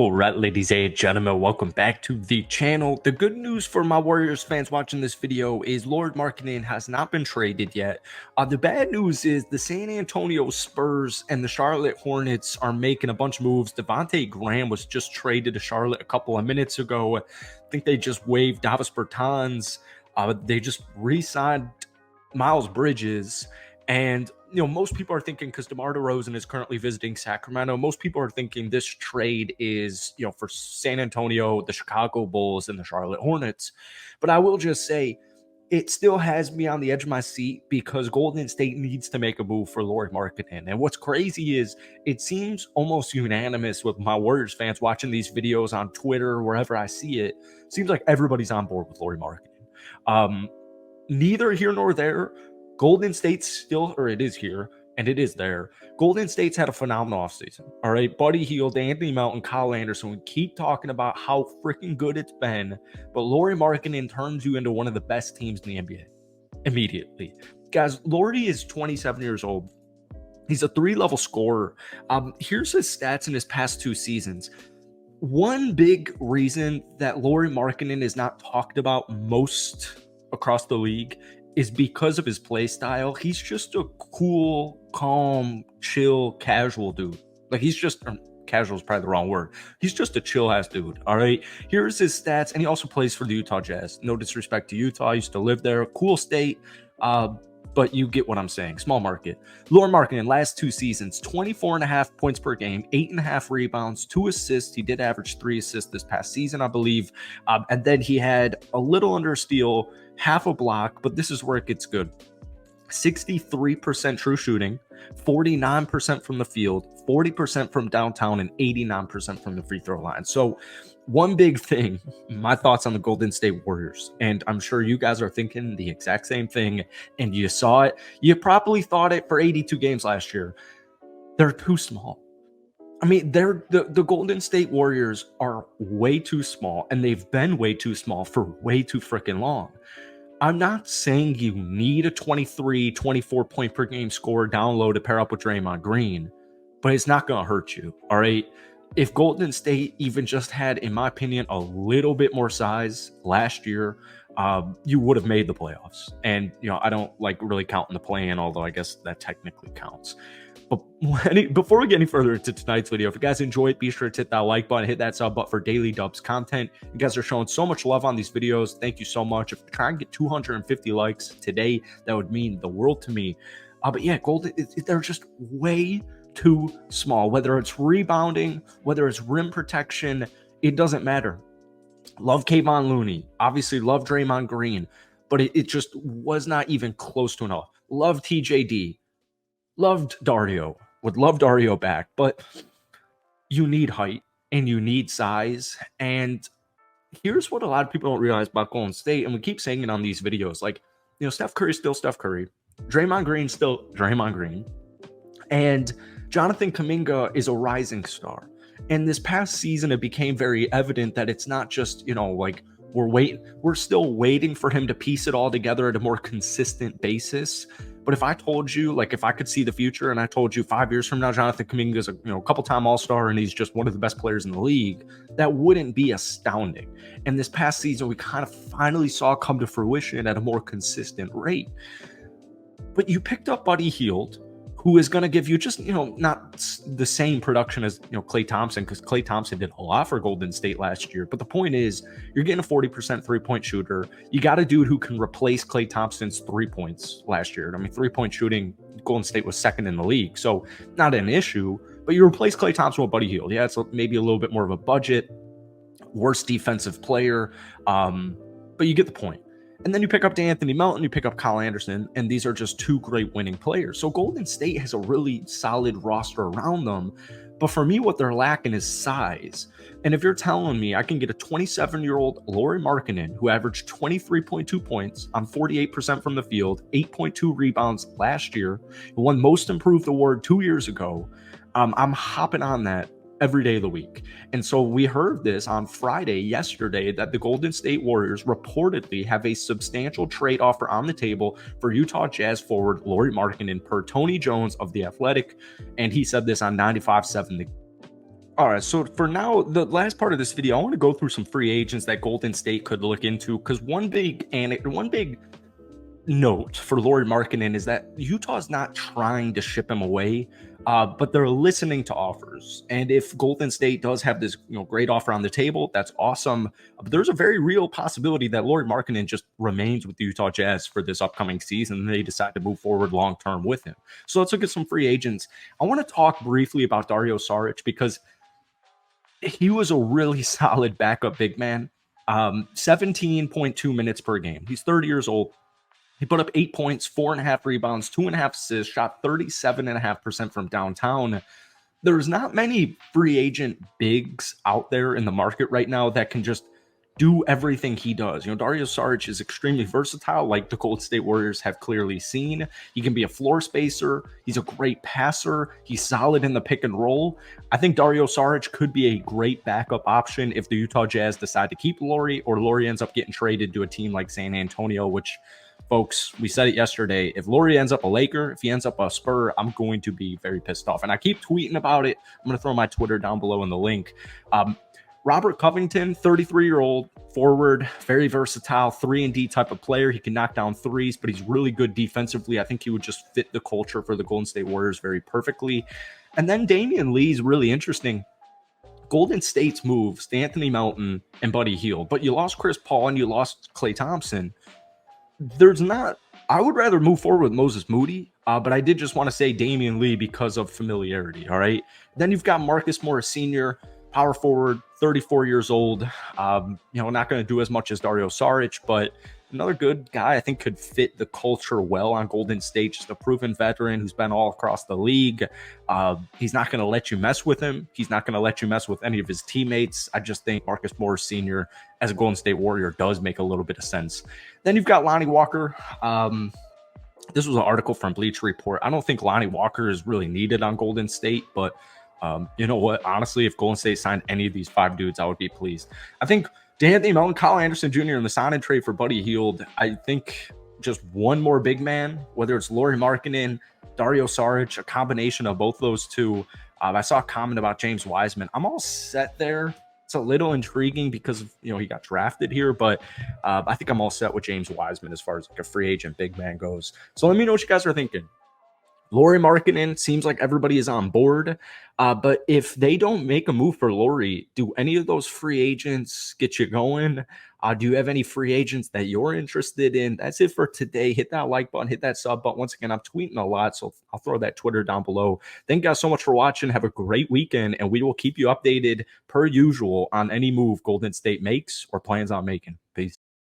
All right, ladies and gentlemen, welcome back to the channel. The good news for my Warriors fans watching this video is Lauri Markkanen has not been traded yet. The bad news is the San Antonio Spurs and the Charlotte Hornets are making a bunch of moves. Devontae Graham was just traded to Charlotte a couple of minutes ago. I think they just waived Davis Bertans. They just re-signed Miles Bridges. And, most people are thinking, because DeMar DeRozan is currently visiting Sacramento, most people are thinking this trade is, for San Antonio, the Chicago Bulls, and the Charlotte Hornets. But I will just say, it still has me on the edge of my seat because Golden State needs to make a move for Lauri Markkanen. And what's crazy is it seems almost unanimous with my Warriors fans watching these videos on Twitter, wherever I see it. Seems like everybody's on board with Lauri Markkanen. Neither here nor there. Golden State's still, or it is here, and it is there. Golden State's had a phenomenal offseason. All right, Buddy Hield, Anthony Melton, Kyle Anderson. We keep talking about how freaking good it's been, but Lauri Markkanen turns you into one of the best teams in the NBA immediately. Guys, Lauri is 27 years old. He's a 3-level scorer. Here's his stats in his past 2 seasons. One big reason that Lauri Markkanen is not talked about most across the league is because of his play style. He's just a cool, calm, chill, casual dude. Like, he's just, casual is probably the wrong word. He's just a chill ass dude. All right. Here's his stats. And he also plays for the Utah Jazz. No disrespect to Utah. I used to live there. Cool state. But you get what I'm saying. Small market. Lauri Markkanen, last 2 seasons, 24.5 points per game, 8.5 rebounds, 2 assists. He did average 3 assists this past season, I believe. And then he had a little under steal, half a block, but this is where it gets good. 63% true shooting, 49% from the field, 40% from downtown, and 89% from the free throw line. So one big thing, my thoughts on the Golden State Warriors, and I'm sure you guys are thinking the exact same thing, and you saw it. You probably thought it for 82 games last year. They're too small. I mean, the Golden State Warriors are way too small, and they've been way too small for way too freaking long. I'm not saying you need a 23, 24 point per game scorer down low to pair up with Draymond Green, but it's not going to hurt you, all right? If Golden State even just had, in my opinion, a little bit more size last year, you would have made the playoffs. And, I don't like really counting the play-in, although I guess that technically counts. But before we get any further into tonight's video, if you guys enjoy it, be sure to hit that like button, hit that sub button for daily Dubs content. You guys are showing so much love on these videos. Thank you so much. If you try and get 250 likes today, that would mean the world to me. But yeah, Golden, they're just way too small. Whether it's rebounding, whether it's rim protection, it doesn't matter. Love Kayvon Looney. Obviously, love Draymond Green. But it just was not even close to enough. Love TJD. Loved Dario. Would love Dario back. But you need height and you need size. And here's what a lot of people don't realize about Golden State. And we keep saying it on these videos. Like, Steph Curry is still Steph Curry. Draymond Green still Draymond Green. And Jonathan Kuminga is a rising star. And this past season, it became very evident that it's not just, like we're still waiting for him to piece it all together at a more consistent basis. But if I told you, like, if I could see the future and I told you 5 years from now, Jonathan Kuminga is a couple-time All-Star and he's just one of the best players in the league, that wouldn't be astounding. And this past season, we kind of finally saw it come to fruition at a more consistent rate. But you picked up Buddy Hield, who is going to give you just, not the same production as, Klay Thompson, because Klay Thompson did a lot for Golden State last year. But the point is, you're getting a 40% three-point shooter. You got a dude who can replace Klay Thompson's 3 points last year. I mean, 3-point shooting, Golden State was second in the league. So not an issue, but you replace Klay Thompson with Buddy Hield. Yeah, it's maybe a little bit more of a budget, worse defensive player, but you get the point. And then you pick up Anthony Melton, you pick up Kyle Anderson, and these are just 2 great winning players. So Golden State has a really solid roster around them. But for me, what they're lacking is size. And if you're telling me I can get a 27-year-old Lauri Markkanen who averaged 23.2 points on 48% from the field, 8.2 rebounds last year, won Most Improved Award 2 years ago, I'm hopping on that every day of the week. And so we heard this on Friday, yesterday, that the Golden State Warriors reportedly have a substantial trade offer on the table for Utah Jazz forward Lauri Markkanen per Tony Jones of The Athletic. And he said this on 95.7 All right, so for now, the last part of this video, I want to go through some free agents that Golden State could look into because one big note for Lauri Markkanen is that Utah's not trying to ship him away, but they're listening to offers. And if Golden State does have this great offer on the table, that's awesome. But there's a very real possibility that Lauri Markkanen just remains with the Utah Jazz for this upcoming season, and they decide to move forward long term with him. So let's look at some free agents. I want to talk briefly about Dario Saric because he was a really solid backup big man. 17.2 minutes per game. He's 30 years old. He put up 8 points, 4.5 rebounds, 2.5 assists, shot 37.5% from downtown. There's not many free agent bigs out there in the market right now that can just do everything he does. Dario Saric is extremely versatile, like the Golden State Warriors have clearly seen. He can be a floor spacer. He's a great passer. He's solid in the pick and roll. I think Dario Saric could be a great backup option if the Utah Jazz decide to keep Lauri, or Lauri ends up getting traded to a team like San Antonio, which, folks, we said it yesterday. If Lauri ends up a Laker, if he ends up a Spur, I'm going to be very pissed off. And I keep tweeting about it. I'm going to throw my Twitter down below in the link. Robert Covington, 33-year-old forward, very versatile, 3-and-D type of player. He can knock down threes, but he's really good defensively. I think he would just fit the culture for the Golden State Warriors very perfectly. And then Damian Lee's really interesting. Golden State's moves, Anthony Melton and Buddy Hield, but you lost Chris Paul and you lost Klay Thompson. I would rather move forward with Moses Moody, but I did just want to say Damian Lee because of familiarity, all right? Then you've got Marcus Morris Sr., power forward, 34 years old. Not going to do as much as Dario Saric, but another good guy I think could fit the culture well on Golden State. Just a proven veteran who's been all across the league. He's not going to let you mess with him. He's not going to let you mess with any of his teammates. I just think Marcus Morris Sr. as a Golden State Warrior does make a little bit of sense. Then you've got Lonnie Walker. This was an article from Bleacher Report. I don't think Lonnie Walker is really needed on Golden State, but you know what? Honestly, if Golden State signed any of these 5 dudes, I would be pleased. I think D'Anthony Melton, Kyle Anderson Jr. in the sign and trade for Buddy Hield. I think just one more big man, whether it's Lauri Markkanen, Dario Saric, a combination of both those two. I saw a comment about James Wiseman. I'm all set there. It's a little intriguing because he got drafted here, but I think I'm all set with James Wiseman as far as like a free agent big man goes. So let me know what you guys are thinking. Lauri Markkanen seems like everybody is on board. But if they don't make a move for Lauri, do any of those free agents get you going? Do you have any free agents that you're interested in? That's it for today. Hit that like button, hit that sub button. Once again, I'm tweeting a lot, so I'll throw that Twitter down below. Thank you guys so much for watching. Have a great weekend, and we will keep you updated per usual on any move Golden State makes or plans on making. Peace.